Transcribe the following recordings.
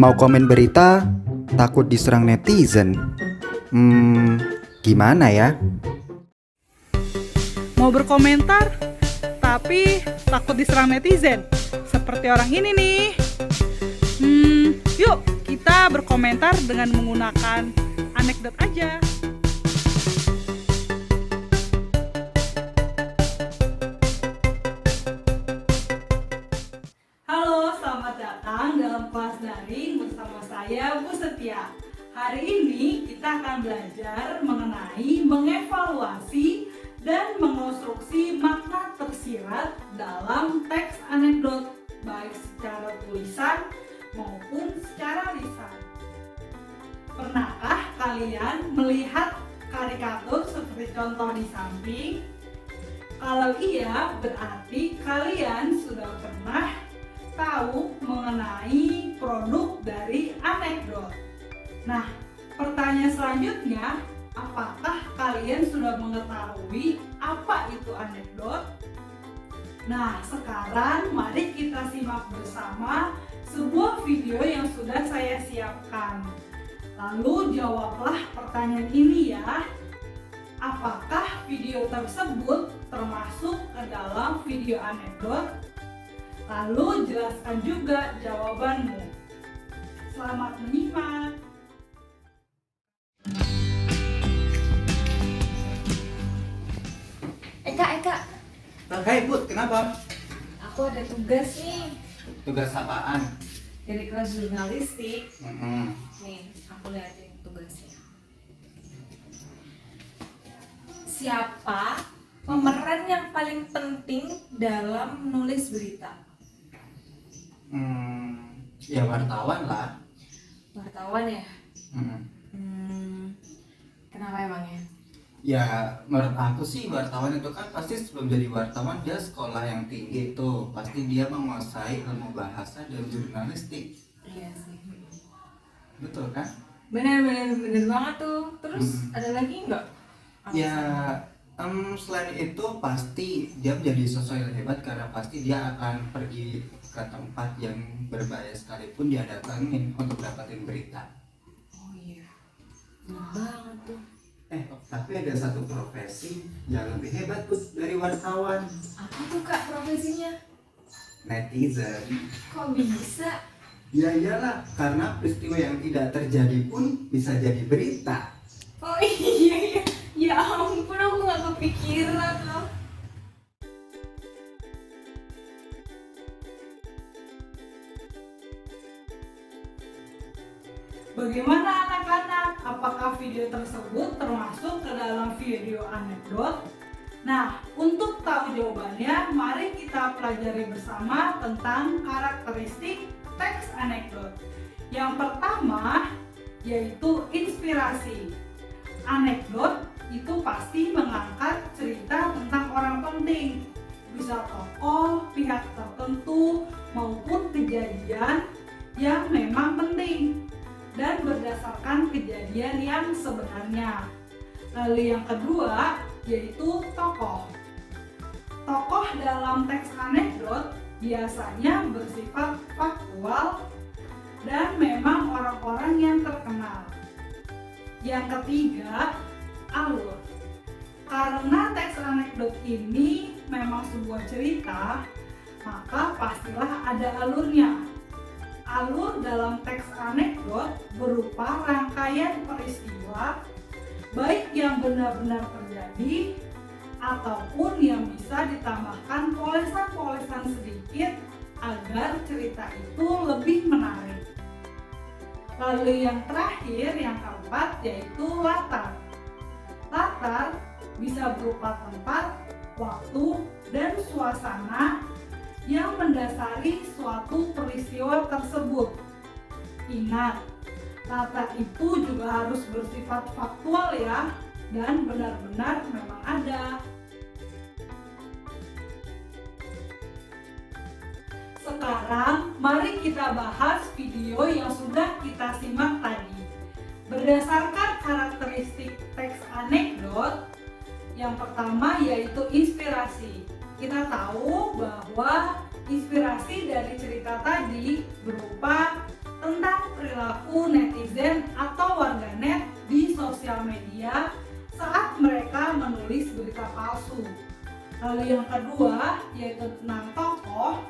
Mau komen berita, takut diserang netizen. Gimana ya? Mau berkomentar, tapi takut diserang netizen. Seperti orang ini nih. Yuk kita berkomentar dengan menggunakan anekdot aja. Halo, selamat datang dalam kelas daring bersama saya Bu Setia. Hari ini kita akan belajar mengenai mengevaluasi dan mengonstruksi makna tersirat dalam teks anekdot, baik secara tulisan maupun secara lisan. Pernahkah kalian melihat karikatur seperti contoh di samping? Kalau iya, berarti kalian sudah pernah tahu mengenai produk dari anekdot. Nah, pertanyaan selanjutnya, apakah kalian sudah mengetahui apa itu anekdot? Nah, sekarang mari kita simak bersama sebuah video yang sudah saya siapkan. Lalu jawablah pertanyaan ini ya. Apakah video tersebut termasuk ke dalam video anekdot? Lalu jelaskan juga jawabanmu. Selamat menyimak. Eka, Hai Put, kenapa? aku ada tugas nih Tugas apaan? dari kelas jurnalistik. Nih, aku liatin tugasnya. Siapa pemeran yang paling penting dalam menulis berita? Ya wartawan lah. Wartawan ya? Kenapa emangnya? Ya menurut aku sih wartawan itu kan pasti sebelum jadi wartawan dia sekolah yang tinggi tuh. Pasti dia menguasai ilmu bahasa dan jurnalistik. Iya sih. Betul kan? Bener banget tuh. Terus ada lagi nggak? Ya selain itu pasti dia menjadi sosok yang hebat karena pasti dia akan pergi ke tempat yang berbahaya sekalipun dia datangin untuk dapatin berita. Oh iya, bener banget tuh. Tapi ada satu profesi yang lebih hebat Put, dari wartawan. Apa tuh kak profesinya? Netizen. Kok bisa? Ya iyalah, karena peristiwa yang tidak terjadi pun bisa jadi berita. Oh iya, ya ampun aku gak kepikiran loh. Bagaimana anak-anak? Apakah video tersebut termasuk ke dalam video anekdot? Nah, untuk tahu jawabannya, mari kita pelajari bersama tentang karakteristik teks anekdot. Yang pertama, yaitu inspirasi. Anekdot itu pasti mengangkat cerita tentang orang penting, bisa tokoh, pihak tertentu, maupun kejadian yang memang penting dan berdasarkan kejadian yang sebenarnya. Lalu yang kedua yaitu tokoh. Tokoh dalam teks anekdot biasanya bersifat faktual dan memang orang-orang yang terkenal. Yang ketiga, alur. Karena teks anekdot ini memang sebuah cerita, maka pastilah ada alurnya. Alur dalam teks anekdot berupa rangkaian peristiwa, baik yang benar-benar terjadi ataupun yang bisa ditambahkan polesan-polesan sedikit agar cerita itu lebih menarik. Lalu yang terakhir, yang keempat, yaitu latar. Latar bisa berupa tempat, waktu, dan suasana yang mendasari suatu peristiwa tersebut. Ingat, latar itu juga harus bersifat faktual ya, dan benar-benar memang ada. Sekarang mari kita bahas video yang sudah kita simak tadi. Berdasarkan karakteristik teks anekdot, yang pertama yaitu inspirasi. Kita tahu bahwa inspirasi dari cerita tadi berupa tentang perilaku netizen atau warganet di sosial media saat mereka menulis berita palsu. Lalu yang kedua yaitu tentang tokoh,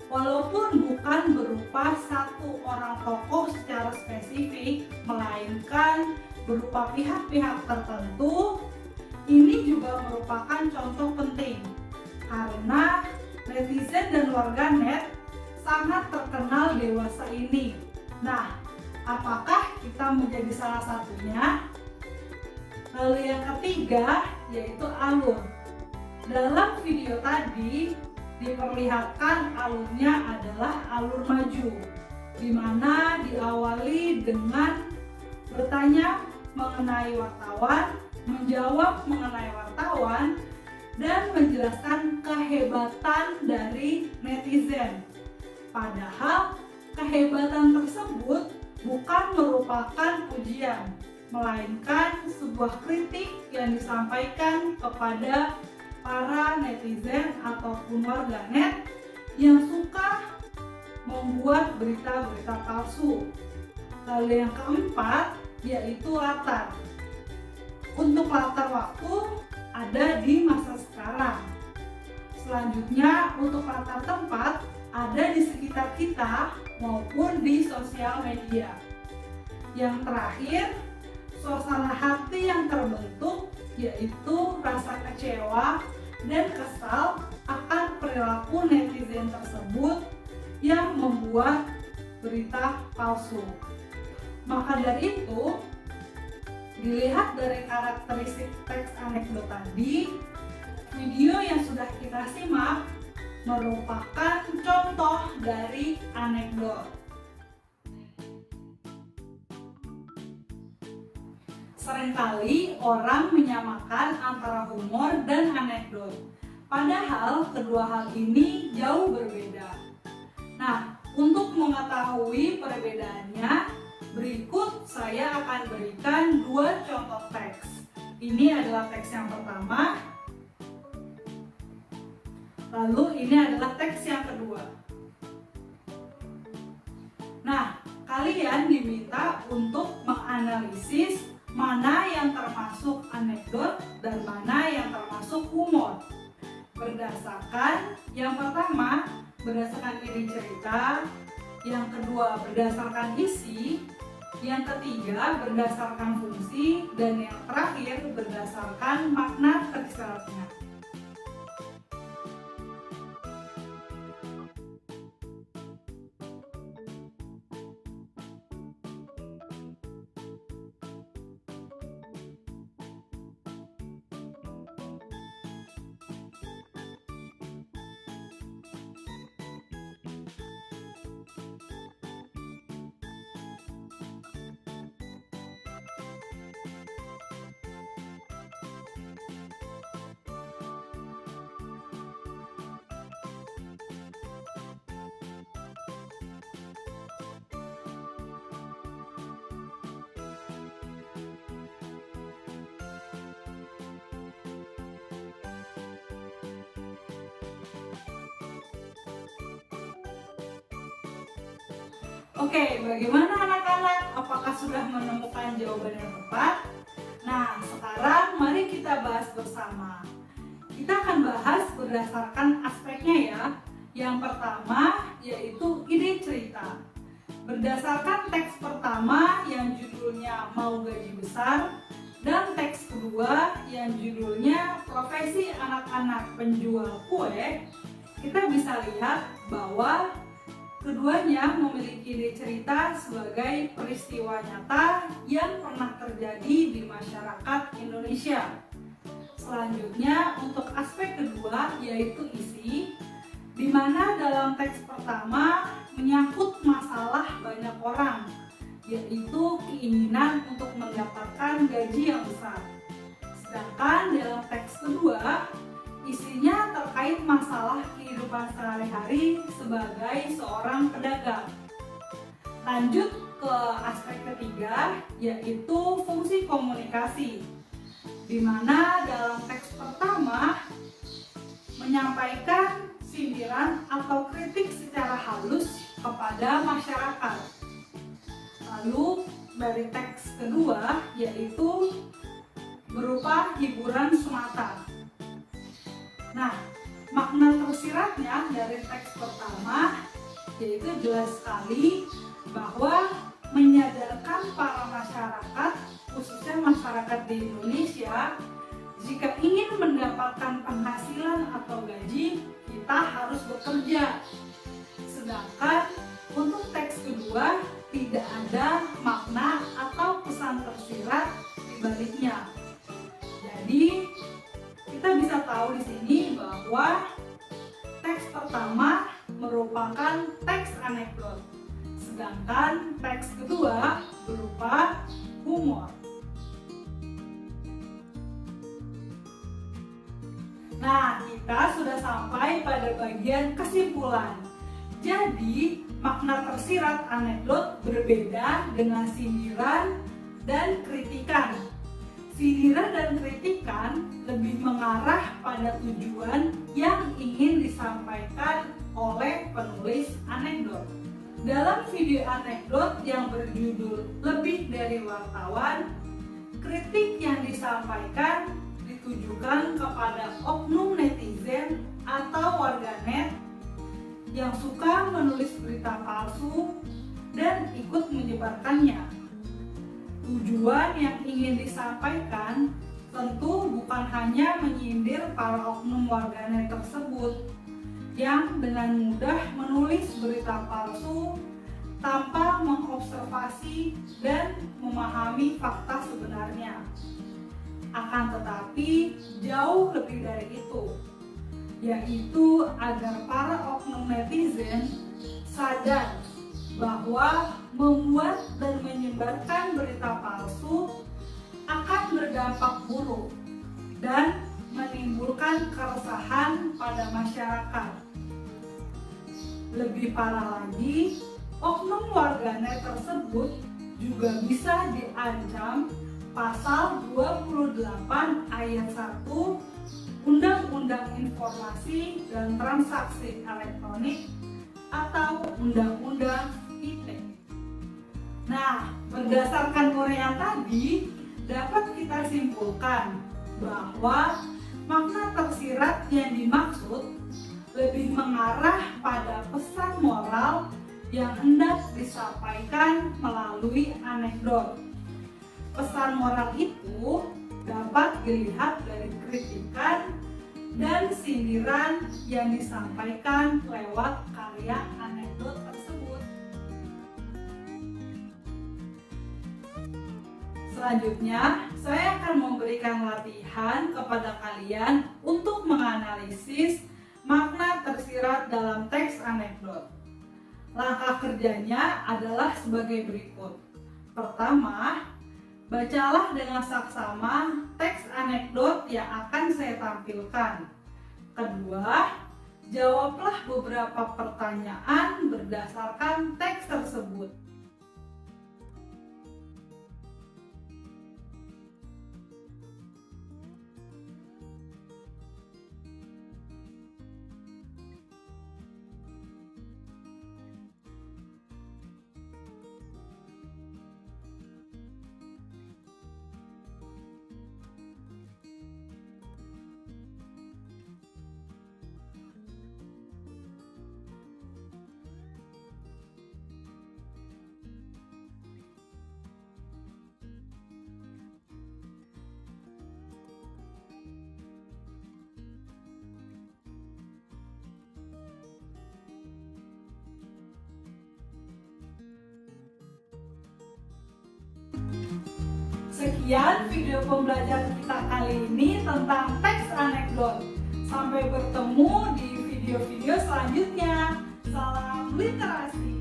walaupun bukan berupa satu orang tokoh secara spesifik, melainkan berupa pihak-pihak tertentu, ini juga merupakan contoh penting karena netizen dan warganet sangat terkenal dewasa ini. Nah, apakah kita menjadi salah satunya? Lalu yang ketiga yaitu alur. Dalam video tadi diperlihatkan alurnya adalah alur maju, di mana diawali dengan bertanya mengenai wartawan, menjawab mengenai wartawan, dan menjelaskan kehebatan dari netizen. Padahal kehebatan tersebut bukan merupakan pujian, melainkan sebuah kritik yang disampaikan kepada para netizen ataupun warganet yang suka membuat berita-berita palsu. Lalu yang keempat yaitu latar. Untuk latar waktu ada di masa sekarang. Selanjutnya untuk latar tempat ada di sekitar kita maupun di sosial media. Yang terakhir, suasana hati yang terbentuk yaitu rasa kecewa dan kesal akan perilaku netizen tersebut yang membuat berita palsu. Maka dari itu, dilihat dari karakteristik teks anekdot tadi, video yang sudah kita simak merupakan contoh dari anekdot. Seringkali orang menyamakan antara humor dan anekdot, padahal kedua hal ini jauh berbeda. Nah, untuk mengetahui perbedaannya, berikut saya akan berikan dua contoh teks. Ini adalah teks yang pertama, lalu ini adalah teks yang kedua. Nah, kalian diminta untuk menganalisis mana yang termasuk anekdot dan mana yang termasuk humor. Berdasarkan yang pertama, berdasarkan ide cerita, yang kedua berdasarkan isi, yang ketiga berdasarkan fungsi, dan yang terakhir berdasarkan makna tersyaratnya. Oke, bagaimana anak-anak? Apakah sudah menemukan jawaban yang tepat? Nah, sekarang mari kita bahas bersama. Kita akan bahas berdasarkan aspeknya ya. Yang pertama yaitu ide cerita. Berdasarkan teks pertama yang judulnya Mau Gaji Besar dan teks kedua yang judulnya Profesi Anak-anak Penjual Kue, kita bisa lihat bahwa keduanya memiliki ide cerita sebagai peristiwa nyata yang pernah terjadi di masyarakat Indonesia. Selanjutnya untuk aspek kedua yaitu isi, di mana dalam teks pertama menyangkut masalah banyak orang, yaitu keinginan untuk mendapatkan gaji yang besar. Sedangkan dalam teks kedua isinya terkait masalah kehidupan sehari-hari sebagai seorang pedagang. Lanjut ke aspek ketiga yaitu fungsi komunikasi, di mana dalam teks pertama menyampaikan sindiran atau kritik secara halus kepada masyarakat. Lalu dari teks kedua yaitu berupa hiburan semata. Nah, makna tersiratnya dari teks pertama yaitu jelas sekali bahwa menyadarkan para masyarakat, khususnya masyarakat di Indonesia, jika ingin mendapatkan penghasilan atau gaji, kita harus bekerja. Sedangkan untuk teks kedua tidak ada makna atau pesan tersirat di baliknya. Jadi kita bisa tahu di sini bahwa teks pertama merupakan teks anekdot, sedangkan teks kedua berupa humor. Nah, kita sudah sampai pada bagian kesimpulan. Jadi, makna tersirat anekdot berbeda dengan sindiran dan kritikan. Sindiran dan kritikan lebih mengarah pada tujuan yang ingin disampaikan oleh penulis anekdot. Dalam video anekdot yang berjudul Lebih dari Wartawan, kritik yang disampaikan ditujukan kepada oknum netizen atau warganet yang suka menulis berita palsu dan ikut menyebarkannya. Tujuan yang ingin disampaikan tentu bukan hanya menyindir para oknum warganet tersebut yang dengan mudah menulis berita palsu tanpa mengobservasi dan memahami fakta sebenarnya. Akan tetapi jauh lebih dari itu, yaitu agar para oknum netizen sadar bahwa membuat dan menyebarkan berita palsu akan berdampak buruk dan menimbulkan keresahan pada masyarakat. Lebih parah lagi, oknum warganet tersebut juga bisa diancam pasal 28 ayat 1 Undang-Undang Informasi dan Transaksi Elektronik atau Undang-Undang ITE. Nah, berdasarkan uraian tadi, dapat kita simpulkan bahwa makna tersirat yang dimaksud lebih mengarah pada pesan moral yang hendak disampaikan melalui anekdot. Pesan moral itu dapat dilihat dari kritikan dan sindiran yang disampaikan lewat karya anekdot tersebut. Selanjutnya, saya akan memberikan latihan kepada kalian untuk menganalisis makna tersirat dalam teks anekdot. Langkah kerjanya adalah sebagai berikut. Pertama, bacalah dengan saksama teks anekdot yang akan saya tampilkan. Kedua, jawablah beberapa pertanyaan berdasarkan teks tersebut. Sekian video pembelajaran kita kali ini tentang teks anekdot. Sampai bertemu di video-video selanjutnya. Salam literasi.